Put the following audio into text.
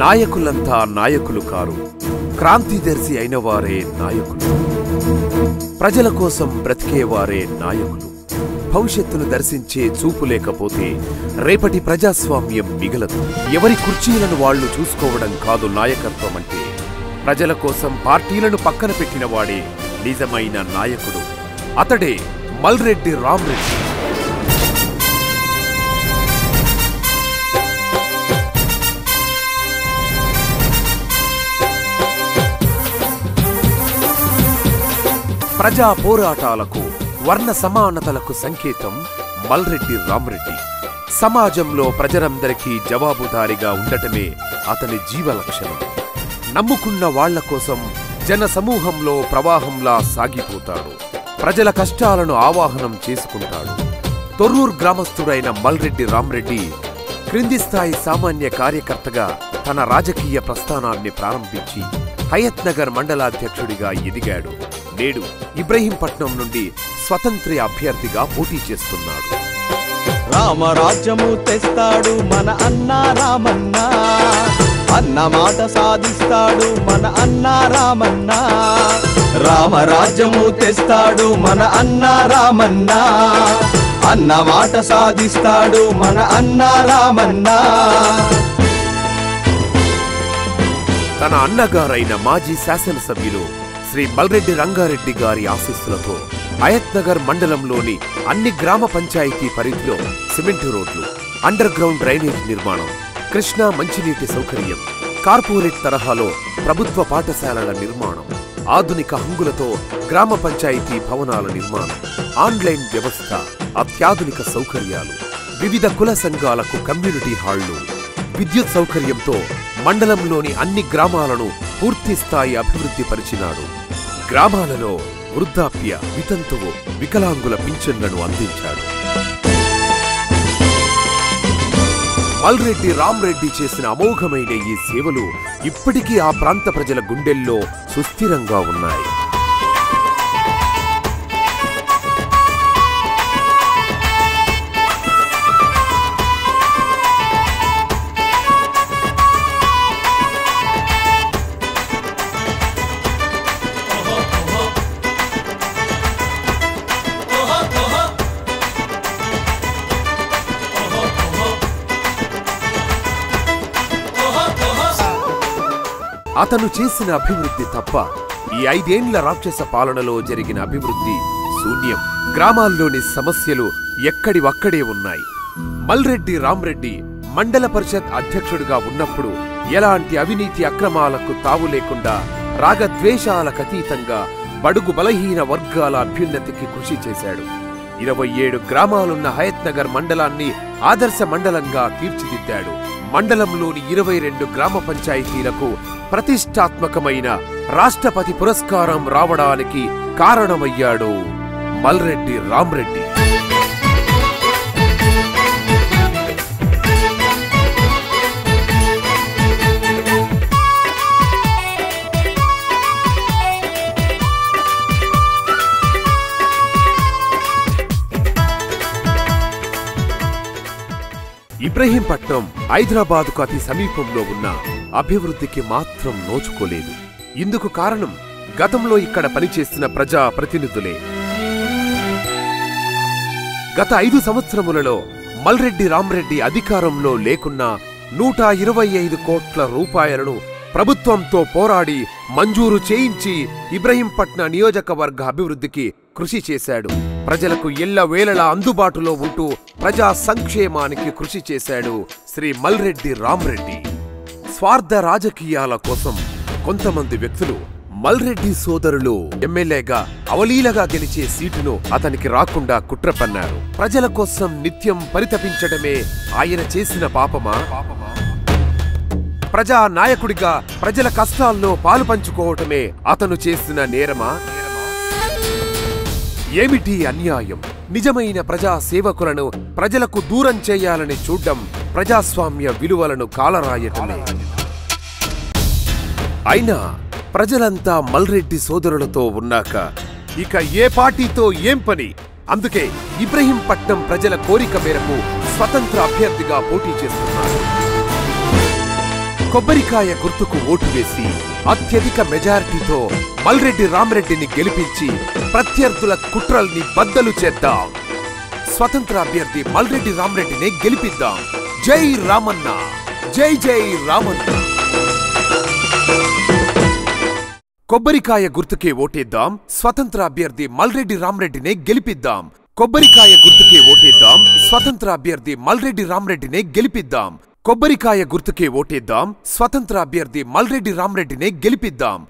నాయకులంతా నాయకులు కారు, క్రాంతిదర్శి అయిన వారే నాయకులు. ప్రజల కోసం బ్రతికేవారే నాయకులు. భవిష్యత్తును దర్శించే చూపు లేకపోతే రేపటి ప్రజాస్వామ్యం మిగలదు. ఎవరి కుర్చీలను వాళ్లు చూసుకోవడం కాదు నాయకత్వం అంటే. ప్రజల కోసం పార్టీలను పక్కన పెట్టిన వాడే నిజమైన నాయకుడు. అతడే మల్రెడ్డి రామ్రెడ్డి. ప్రజా పోరాటాలకు, వర్ణ సమానతలకు సంకేతం మల్రెడ్డి రామ్రెడ్డి. సమాజంలో ప్రజలందరికీ జవాబుదారీగా ఉండటమే అతని జీవలక్షణం. నమ్ముకున్న వాళ్ల కోసం జన సమూహంలో ప్రవాహంలా సాగిపోతాడు. ప్రజల కష్టాలను ఆవాహనం చేసుకుంటాడు. తొర్రూర్ గ్రామస్థుడైన మల్రెడ్డి రామ్రెడ్డి క్రింది స్థాయి సామాన్య కార్యకర్తగా తన రాజకీయ ప్రస్థానాన్ని ప్రారంభించి హయత్ నగర్ మండలాధ్యక్షుడిగా ఎదిగాడు. నేడు ఇబ్రహీంపట్నం నుండి స్వతంత్ర అభ్యర్థిగా పోటీ చేస్తున్నాడు. రామరాజ్యము తెస్తాడు మన అన్న రామన్న, అన్న మాట సాధిస్తాడు మన అన్న రామన్న. రామరాజ్యము తెస్తాడు మన అన్న రామన్న, అన్న మాట సాధిస్తాడు మన అన్న రామన్న. తన అన్నగారైన మాజీ శాసనసభ్యులు శ్రీ మల్రెడ్డి రంగారెడ్డి గారి ఆశీస్సులతో హయత్ నగర్ మండలంలోని అన్ని గ్రామ పంచాయతీ పరిధిలో సిమెంట్ రోడ్లు, అండర్ గ్రౌండ్ డ్రైనేజ్ నిర్మాణం, కృష్ణా మంచినీటి సౌకర్యం, కార్పొరేట్ తరహాలో ప్రభుత్వ పాఠశాలల నిర్మాణం, ఆధునిక హంగులతో గ్రామ పంచాయతీ భవనాల నిర్మాణం, ఆన్లైన్ వ్యవస్థ, అత్యాధునిక సౌకర్యాలు, వివిధ కుల సంఘాలకు కమ్యూనిటీ హాళ్లు, విద్యుత్ సౌకర్యంతో మండలంలోని అన్ని గ్రామాలను పూర్తిస్థాయి అభివృద్ధి పరిచినాడు. గ్రామాలలో వృద్ధాప్య, వితంతువు, వికలాంగుల పింఛన్లను అందించాడు. మల్రెడ్డి రామ్రెడ్డి చేసిన అమోఘమైన ఈ సేవలు ఇప్పటికీ ఆ ప్రాంత ప్రజల గుండెల్లో సుస్థిరంగా ఉన్నాయి. అతను చేసిన అభివృద్ధి తప్ప ఈ 5 ఏండ్ల రాక్షస పాలనలో జరిగిన అభివృద్ధి శూన్యం. గ్రామాల్లోని సమస్యలు ఎక్కడివక్కడే ఉన్నాయి. మల్రెడ్డి రామ్రెడ్డి మండల పరిషత్ అధ్యక్షుడిగా ఉన్నప్పుడు ఎలాంటి అవినీతి అక్రమాలకు తావు లేకుండా రాగద్వేషాలకతీతంగా బడుగు బలహీన వర్గాల అభ్యున్నతికి కృషి చేశాడు. 27 గ్రామాలున్న హయత్ నగర్ మండలాన్ని ఆదర్శ మండలంగా తీర్చిదిద్దాడు. మండలంలోని 22 గ్రామ పంచాయతీలకు ప్రతిష్టాత్మకమైన రాష్ట్రపతి పురస్కారం రావడానికి కారణమయ్యాడు మల్రెడ్డి రామ్రెడ్డి. ఇబ్రహీంపట్నం హైదరాబాదుకు అతి సమీపంలో ఉన్న అభివృద్ధికి మాత్రం నోచుకోలేదు. ఇందుకు కారణం గతంలో ఇక్కడ పనిచేసిన ప్రజా ప్రతినిధులే. గత 5 సంవత్సరములలో మల్రెడ్డి రామ్రెడ్డి అధికారంలో లేకున్నా 125 కోట్ల రూపాయలను ప్రభుత్వంతో పోరాడి మంజూరు చేయించి ఇబ్రహీంపట్నం నియోజకవర్గ అభివృద్ధికి కృషి చేశాడు. ప్రజలకు ఎల్లవేళలా అందుబాటులో ఉంటూ ప్రజా సంక్షేమానికి కృషి చేశాడు శ్రీ మల్రెడ్డి రామ్రెడ్డి. స్వార్థ రాజకీయాల కోసం కొంతమంది వ్యక్తులు మల్రెడ్డి సోదరులు ఎమ్మెల్యేగా అవలీలగా గెలిచే సీటును అతనికి రాకుండా కుట్ర పన్నారు. ప్రజల కోసం నిత్యం పరితపించడమే ఆయన చేసిన పాపమా? ప్రజా నాయకుడిగా ప్రజల కష్టాల్లో పాలు పంచుకోవటమే అతను చేసిన నేరమా? ఏమిటి అన్యాయం? నిజమైన ప్రజా సేవకులను ప్రజలకు దూరం చేయాలని చూడ్డం ప్రజాస్వామ్య విలువలను కాలరాయటమే. అయినా ప్రజలంతా మల్రెడ్డి సోదరులతో ఉన్నాక ఇక ఏ పార్టీతో ఏం పని? అందుకే ఇబ్రహీంపట్నం ప్రజల కోరిక మేరకు స్వతంత్ర అభ్యర్థిగా పోటీ చేస్తున్నారు. కొబ్బరికాయ గుర్తుకు ఓటు వేసి అత్యధిక మెజారిటీతో మల్రెడ్డి రామరెడ్డిని గెలిపించి ప్రత్యర్థుల కుట్రల్ని బద్దలు చేద్దాం. స్వతంత్ర అభ్యర్థి మల్రెడ్డి రామరెడ్డిని గెలిపిద్దాం. జై రామన్న, జై జై రామన్న. కొబ్బరికాయ గుర్తుకే ఓటేద్దాం. స్వతంత్ర అభ్యర్థి మల్రెడ్డి రామరెడ్డిని గెలిపిద్దాం. కొబ్బరికాయ గుర్తుకే ఓటేద్దాం. స్వతంత్ర అభ్యర్థి మల్రెడ్డి రామరెడ్డిని గెలిపిద్దాం. కొబ్బరికాయ గుర్తుకే ఓటేద్దాం. స్వతంత్ర అభ్యర్థి మల్రెడ్డి రామరెడ్డిని గెలిపిద్దాం.